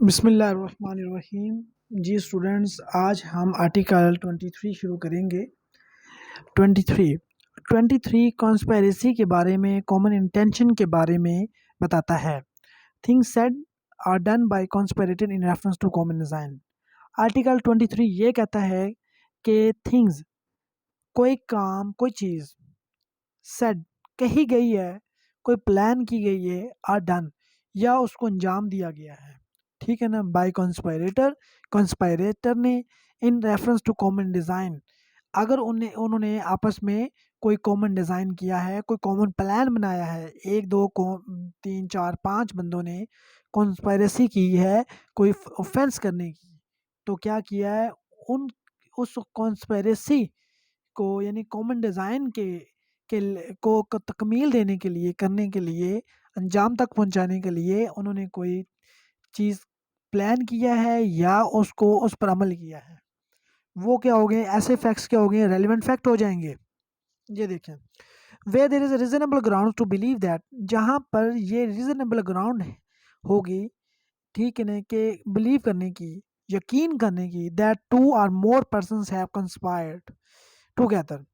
बिस्मिल्लाहिर्रहमानिर्रहीम। जी स्टूडेंट्स, आज हम आर्टिकल 23 शुरू करेंगे। 23 23 कॉन्स्पिरेसी के बारे में, कॉमन इंटेंशन के बारे में बताता है। Things said are done by conspirator in reference to common design. Article 23 ये कहता है कि थिंग्स, कोई काम, कोई चीज़, सेड कही गई है, कोई प्लान की गई है, आर डन या उसको अंजाम दिया गया है, ठीक है ना, बाय कॉन्स्पायरेटर, कॉन्स्पायरेटर ने, in reference to common design, अगर उन्होंने आपस में कोई कॉमन डिज़ाइन किया है, कोई कॉमन प्लान बनाया है, एक दो को 3 4 5 बंदों ने कॉन्स्पायरेसी की है कोई ऑफेंस करने की, तो क्या किया है, उन उस कॉन्स्पायरेसी को, यानी कॉमन डिज़ाइन को तकमील देने के लिए, करने के लिए, अंजाम तक पहुंचाने के लिए उन्होंने कोई चीज़ प्लान किया है या उसको उस पर अमल किया है। वो क्या हो गए, ऐसे फैक्ट्स क्या हो गए, रेलिवेंट फैक्ट हो जाएंगे। ये देखें, where there is a reasonable ground to believe that, जहाँ पर ये रीजनेबल ग्राउंड होगी, ठीक है ना, कि बिलीव करने की, यकीन करने की, that 2 or more persons have conspired together,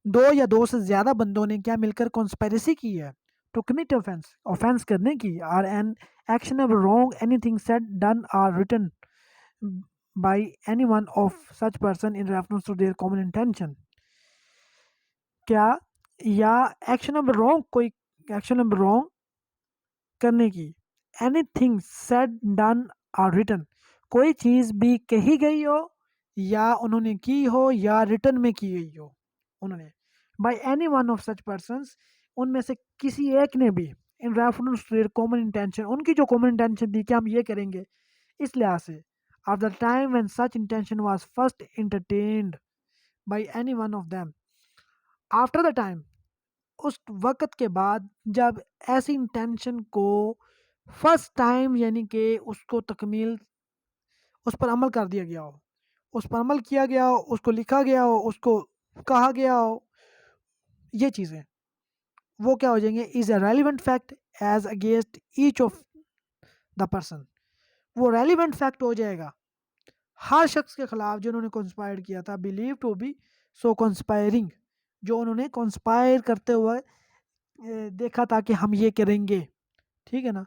दो या दो से ज़्यादा बंदों ने क्या मिलकर कॉन्स्पेरेसी की है, टू कमिट ऑफेंस, ऑफेंस करने की, or an action of wrong, anything said, done or written by any one of such person in reference to their common intention. क्या, या एक्शन ऑफ रॉन्ग, कोई एक्शन ऑफ रॉन्ग करने की, anything said, done or written, कोई चीज़ भी कही गई हो या उन्होंने की हो या रिटर्न में की गई हो उन्होंने, by any one of such persons, उनमें से किसी एक ने भी, in reference to their common intention, उनकी जो कॉमन इंटेंशन थी कि हम ये करेंगे, इस लिहाज से, of the time when such intention was first entertained bye any one of them, after the time, उस वक़्त के बाद जब ऐसी इंटेंशन को फर्स्ट टाइम, यानी कि उसको तकमील, उस पर अमल कर दिया गया हो, उस पर अमल किया गया हो, उसको लिखा गया हो, उसको कहा गया हो, ये चीज़ें, वो क्या हो जाएंगे, is a relevant fact as against each of the person, वो रेलिवेंट फैक्ट हो जाएगा हर शख्स के खिलाफ जिन्होंने कंस्पायर किया था, believe to be so conspiring, जो उन्होंने कंस्पायर करते हुए देखा था कि हम ये करेंगे, ठीक है ना,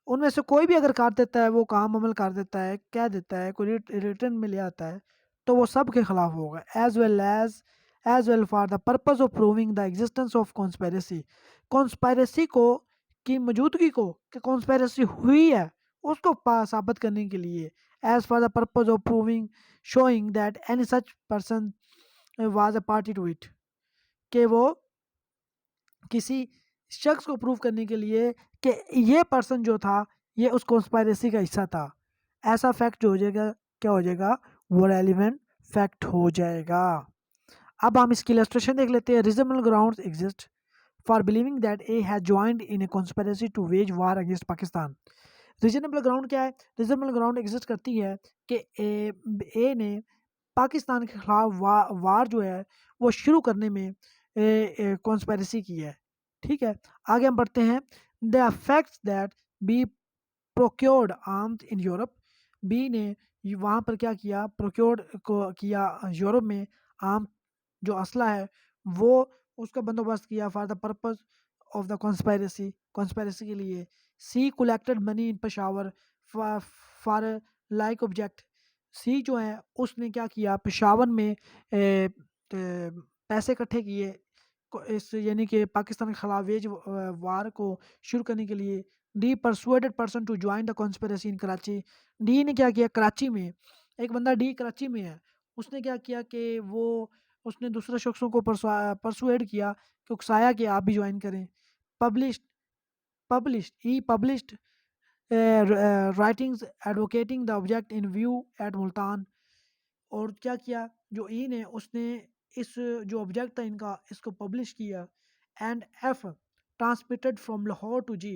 उनमें से कोई भी अगर कर देता है, वो काम अमल कर देता है, कह देता है, कोई रिटर्न में ले आता है, तो वो सब के खिलाफ होगा, as well for the purpose of proving the existence of conspiracy, conspiracy को, की मौजूदगी को, कि कॉन्स्पेरेसी हुई है, उसको साबित करने के लिए, as for the purpose of proving, showing that any such person was a party to it, कि वो किसी शख्स को प्रूव करने के लिए कि ये पर्सन जो था, ये उस कॉन्स्पायरेसी का हिस्सा था, ऐसा फैक्ट जो हो जाएगा, क्या हो जाएगा, वो रेलिवेंट फैक्ट हो जाएगा। अब हम इसकी इलस्ट्रेशन देख लेते हैं। Reasonable grounds exist for believing that A has joined in a conspiracy to wage war against Pakistan. Reasonable ground क्या है, रीजनेबल ग्राउंड एग्जिस्ट करती है कि ए ने पाकिस्तान के खिलाफ वार जो है वो शुरू करने में कॉन्स्पेरेसी की है, ठीक है। आगे हम बढ़ते हैं। The facts that B procured arms in Europe, B ने वहाँ पर क्या किया, प्रोक्योर्ड को किया यूरोप में, आर्म, जो असला है, वो उसका बंदोबस्त किया for the purpose of the conspiracy, conspiracy के लिए। C collected money in Peshawar for like object, C जो है उसने क्या किया, पेशावर में पैसे इकट्ठे किए, इस, यानी कि पाकिस्तान के खिलाफ वेज वार को शुरू करने के लिए। D persuaded person to join the conspiracy in Karachi, D ने क्या किया, कराची में, एक बंदा डी कराची में है, उसने क्या किया कि वो, उसने दूसरे शख्सों को परसुएड किया, कि उकसाया कि आप भी ज्वाइन करें। Published, he published writings advocating the object in view at Multan, और क्या किया, जो ई ने, उसने इस, जो ऑब्जेक्ट था इनका, इसको पब्लिश किया। And F transmitted from Lahore to G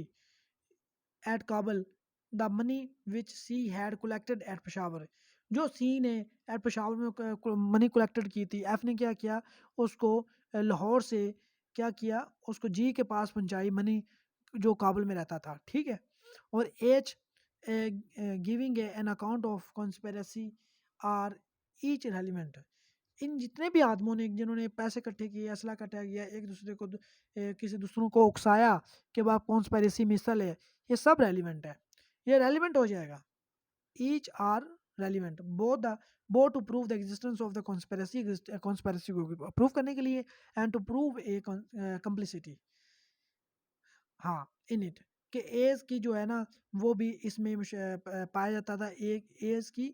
at Kabul the money which C had collected at Peshawar, जो सी ने एट पेशावर में मनी कलेक्टेड की थी, एफ ने क्या किया, उसको लाहौर से क्या किया, उसको जी के पास पहुंचाई मनी, जो काबुल में रहता था, ठीक है। और H giving an account of conspiracy are each relevant. इन जितने भी आदमों ने जिन्होंने पैसे इकट्ठे किए, असला इकट्ठा किया, एक दूसरे को किसी दूसरों को उकसाया कि वह कॉन्स्पेरेसी में हिस्सा ले, ये सब रेलिवेंट है, ये रेलिवेंट हो जाएगा। Each are relevant both to prove the existence of the conspiracy को प्रूव करने के लिए and to prove a complicity. हाँ, इन इट कि एज की जो है ना वो भी इसमें पाया जाता था, एक एज की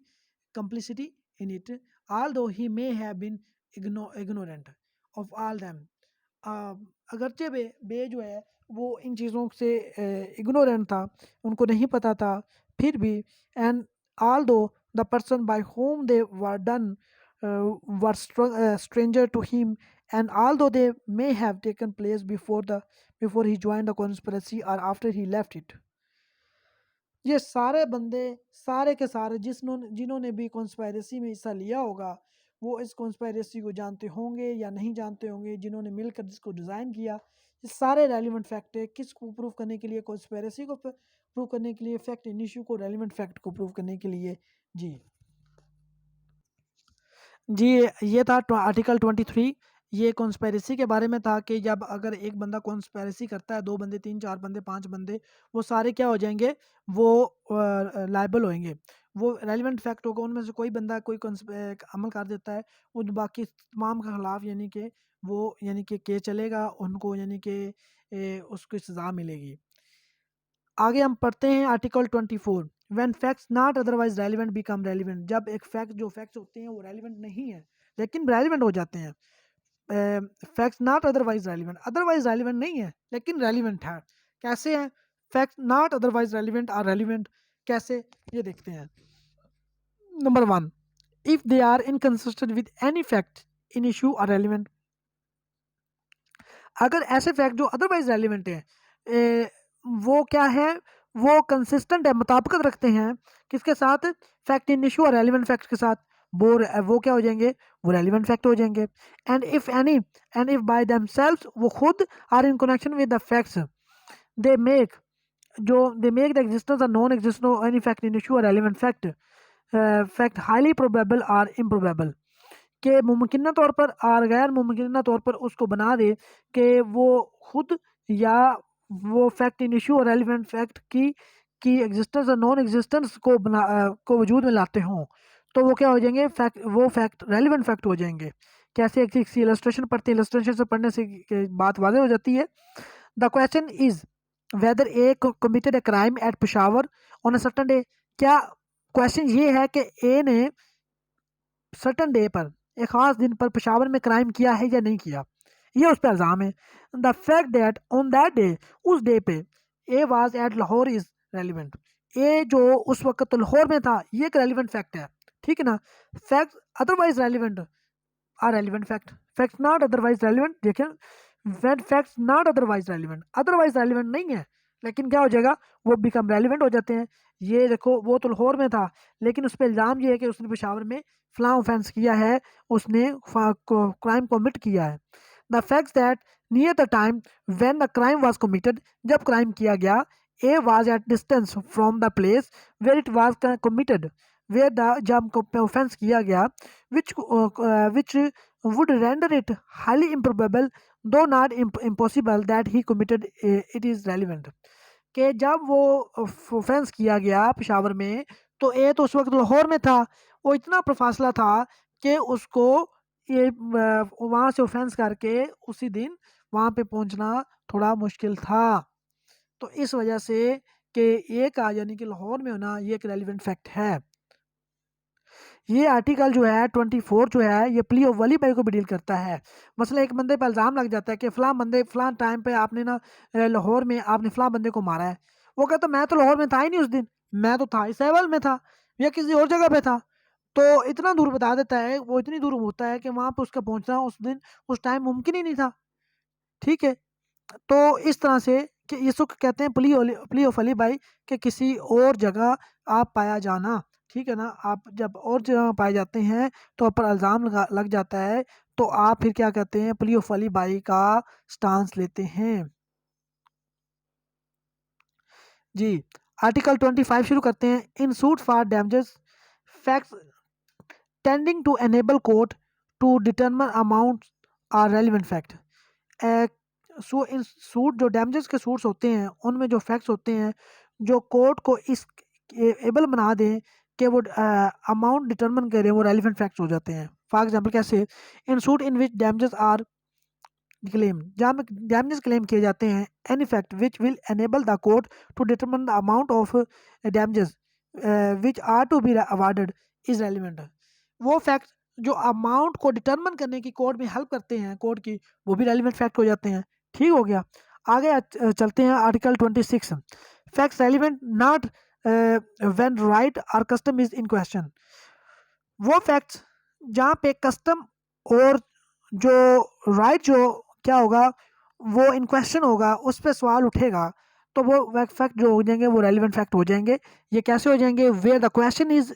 कंप्लिसिटी इन it, although he may have been ignorant of all them. अगरचे बे जो है वो इन चीज़ों से इग्नोरेंट था, उनको नहीं पता था, फिर भी एंड ऑल दो the person by home they were done were stranger to him, and although they may have taken place before he joined the conspiracy or after he left it। ये सारे बंदे, सारे के सारे जिन्होंने भी कॉन्स्पायरेसी में हिस्सा लिया होगा, वो इस कॉन्स्पायरेसी को जानते होंगे या नहीं जानते होंगे, जिन्होंने मिलकर जिसको डिज़ाइन किया, ये सारे रेलिवेंट फैक्ट है। किसको प्रूव करने के लिए? कॉन्स्पायरेसी को प्रूव करने के लिए, फैक्ट इन इशू को, रेलिवेंट फैक्ट को प्रूव करने के लिए। जी जी, ये था आर्टिकल 23। ये कॉन्स्पेरेसी के बारे में था कि जब अगर एक बंदा कॉन्स्पेरेसी करता है, 2 बंदे, 3, 4 बंदे, 5 बंदे, वो सारे क्या हो जाएंगे? वो लायबल होएंगे, वो रेलिवेंट फैक्ट होगा। उनमें से कोई बंदा कोई अमल कर देता है, उन बाकी तमाम के खिलाफ यानी कि केस चलेगा, उनको यानी कि उसको सज़ा मिलेगी। आगे हम पढ़ते हैं article 24। When facts not otherwise relevant become relevant. जब एक फैक्ट, जो फैक्ट्स होते हैं वो रेलिवेंट नहीं है लेकिन रेलिवेंट हो जाते हैं। Facts not otherwise relevant, otherwise relevant नहीं है लेकिन रेलिवेंट है। कैसे है? Facts not otherwise relevant are relevant. कैसे, ये देखते हैं। Number 1, if they are inconsistent with any fact in issue are relevant. अगर ऐसे फैक्ट जो अदरवाइज रेलिवेंट है, वो क्या है? वो कंसिस्टेंट है, मुताबिकत रखते हैं किसके साथ? Fact in issue or relevant fact के साथ, वो क्या हो जाएंगे? वो रेलिवेंट फैक्ट हो जाएंगे। एंड इफ बाय देमसेल्व्स, वो खुद are in connection with the facts they make, they make the existence or non existence of any fact in issue or relevant fact highly probable or improbable, के मुमकिन तौर पर और गैर मुमकिन तौर पर उसको बना दे कि वो खुद या वो fact in issue or relevant fact की एग्जिस्टेंस और नॉन एग्जिस्टेंस को वजूद में लाते हों, तो वो क्या हो जाएंगे? वो फैक्ट रेलिवेंट फैक्ट हो जाएंगे। कैसे? एक इलस्ट्रेशन पढ़ते हैं, इलस्ट्रेशन से पढ़ने से बात वाज़ेह हो जाती है। The question is whether A committed a crime at Peshawar on a certain day. क्या क्वेश्चन ये है कि ए ने सर्टन डे पर, एक खास दिन पर पेशावर में क्राइम किया है या नहीं किया, ये उस पर इल्ज़ाम है। The fact that on that day, उस डे पे, A was at Lahore is relevant. A जो उस वक्त लाहौर में था, ये एक रेलिवेंट फैक्ट है, ठीक है ना। Fact otherwise relevant are relevant fact, fact not otherwise relevant. देखें, when facts not otherwise relevant, otherwise relevant नहीं है लेकिन क्या हो जाएगा? वो बिकम रेलिवेंट हो जाते हैं। ये देखो, वो तो लाहौर में था लेकिन उस पर इल्ज़ाम ये है कि उसने पेशावर में फलां ऑफेंस किया है, उसने क्राइम कमिट किया है। The facts that near the time when the crime was committed, जब क्राइम किया गया, A was at distance from the place where it was committed, where the, जब ऑफेंस किया गया, which would render it highly improbable though not impossible that he committed it is relevant. कि जब वो offence किया गया पेशावर में, तो ए तो उस वक्त लाहौर में था, वो इतना फासला था कि उसको ये वहाँ से ऑफेंस करके उसी दिन वहाँ पे पहुँचना थोड़ा मुश्किल था। तो इस वजह से कि ए का यानी कि लाहौर में होना, ये एक रेलिवेंट फैक्ट है। ये आर्टिकल जो है 24 जो है, ये प्ली ऑफ वली बाई को भी डील करता है। मसला एक बंदे पर इल्ज़ाम लग जाता है कि फ़लाँ बंदे फ़लाँ टाइम पे आपने ना लाहौर में आपने फ़लाँ बंदे को मारा है। वो कहता मैं तो लाहौर में था ही नहीं उस दिन, मैं तो था ही सहवाल में था या किसी और जगह पे था। तो इतना दूर बता देता है, वो इतनी दूर होता है कि वहाँ पे उसका पहुँचना उस दिन, उस टाइम मुमकिन ही नहीं था, ठीक है। तो इस तरह से कि इसको कहते हैं प्ली ऑफ अली बाई, कि किसी और जगह आप पाया जाना, ठीक है ना। आप जब और जगह पाए जाते हैं तो आप पर इल्ज़ाम लग जाता है, तो आप फिर क्या कहते हैं? प्ली ऑफ अली बाई का स्टांस लेते हैं। जी, आर्टिकल 25 शुरू करते हैं। In suit for damages facts tending to enable court to determine amount are relevant fact. In suit जो डैमेजेस के सूट्स होते हैं उनमें जो फैक्ट्स होते हैं जो कोर्ट को इस एबल बना दें कि वो अमाउंट डिटरमिन करें, वो रेलिवेंट फैक्ट्स हो जाते हैं। फॉर एग्जांपल कैसे, in suit in which damages are claim, जहाँ में डैमेजेस क्लेम किए जाते हैं, any fact which will enable the court to determine the amount of damages which are to be awarded is relevant. वो fact जो amount को determine करने की कोर्ट में हेल्प करते हैं कोर्ट की, वो भी रेलिवेंट फैक्ट हो जाते हैं। ठीक हो गया। आगे चलते हैं article 26। Facts relevant not when right और कस्टम इज इन क्वेश्चन। वो फैक्ट्स जहाँ पे कस्टम और जो राइट जो क्या होगा वो इन क्वेश्चन होगा, उस पर सवाल उठेगा, तो वो फैक्ट जो हो जाएंगे वो रेलिवेंट फैक्ट हो जाएंगे। ये कैसे हो जाएंगे? Where the question is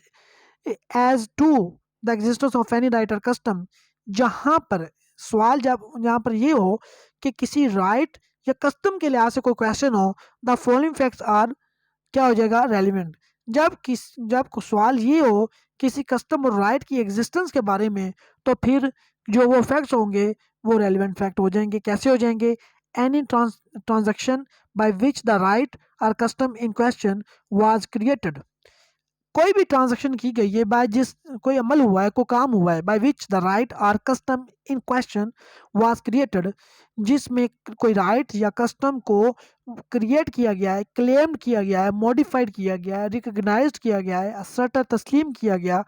as to the existence of any right और कस्टम। जहाँ पर सवाल जहाँ पर ये हो कि किसी राइट या कस्टम के लिहाज से कोई क्वेश्चन हो, द फॉलोइंग फैक्ट्स आर क्या हो जाएगा? रेलिवेंट। जब सवाल ये हो किसी कस्टम और राइट की एग्जिस्टेंस के बारे में, तो फिर जो वो फैक्ट्स होंगे वो रेलिवेंट फैक्ट हो जाएंगे। कैसे हो जाएंगे? Any transaction by which the right और custom in question was created. कोई भी ट्रांजैक्शन की गई है बाय जिस कोई अमल हुआ है, कोई काम हुआ है, बाय विच द राइट और custom in question was created, जिसमें कोई राइट या कस्टम को क्रिएट किया गया है, क्लेम किया गया है, मॉडिफाइड किया गया है, रिकग्नाइज्ड किया गया है, असर्ट तस्लीम किया गया,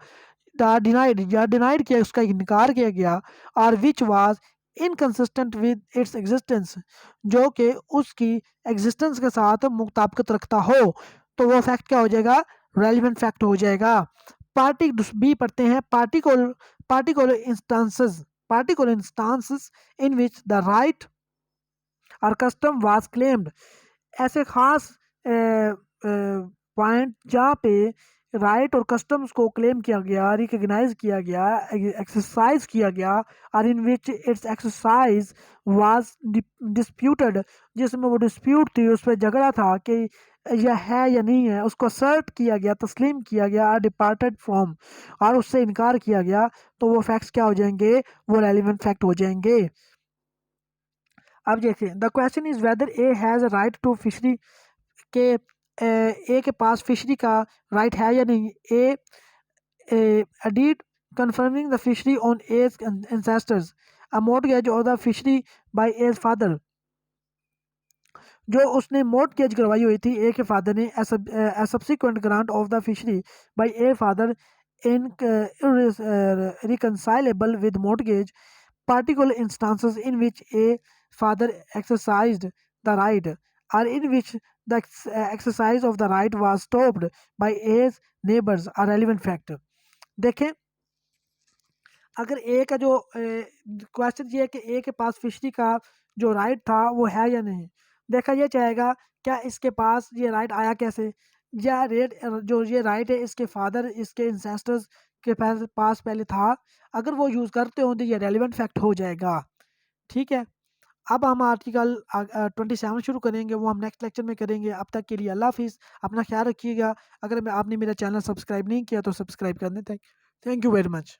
डिनाइड किया, उसका इनकार किया गया, और which was inconsistent with its existence, जो कि उसकी एग्जिस्टेंस के साथ मुताबिकत रखता हो, तो वो फैक्ट क्या हो जाएगा? रेलिवेंट फैक्ट हो जाएगा। पार्टी बी पढ़ते हैं। Particular instances in which the right और कस्टम वाज क्लेम्ड। ऐसे खास पॉइंट जहाँ पे राइट और कस्टम्स को क्लेम किया गया, रिकग्नाइज किया गया, एक्सरसाइज किया गया, और इन विच इट्स एक्सरसाइज वाज डिस्प्यूटेड, जिसमें वो डिस्प्यूट थी, उस पर झगड़ा था कि यह है या नहीं है, उसको सर्ट किया गया, तस्लीम किया गया, डिपार्टेड फ्रॉम, और उससे इनकार किया गया, तो वो फैक्ट्स क्या हो जाएंगे? वो रेलिवेंट फैक्ट हो जाएंगे। अब देखिए, the question is whether A has a right to fishery, के ए के पास फिशरी का राइट है या नहीं। ए deed confirming the fishery on A's ancestors, a mortgage or the fishery by A's father, जो उसने mortgage करवाई हुई थी ए के फादर ने, a subsequent grant of the fishery by A father in irreconcilable with mortgage, particular instances in which a father exercised the right or in which the exercise of the right was stopped by A's neighbors are relevant fact। देखें, अगर ए का जो question ये है कि ए के पास fishery का जो राइट था वो है या नहीं, देखा ये चाहेगा क्या इसके पास ये राइट आया कैसे, या रेट जो ये राइट है इसके फादर, इसके इंसेस्टर्स के पास पहले था, अगर वो यूज़ करते हो तो ये रेलिवेंट फैक्ट हो जाएगा। ठीक है। अब हम आर्टिकल 27 शुरू करेंगे, वो हम नेक्स्ट लेक्चर में करेंगे। अब तक के लिए अल्लाह हाफिज़, अपना ख्याल रखिएगा। अगर आपने मेरा चैनल सब्सक्राइब नहीं किया तो सब्सक्राइब कर दें। Thank you very much.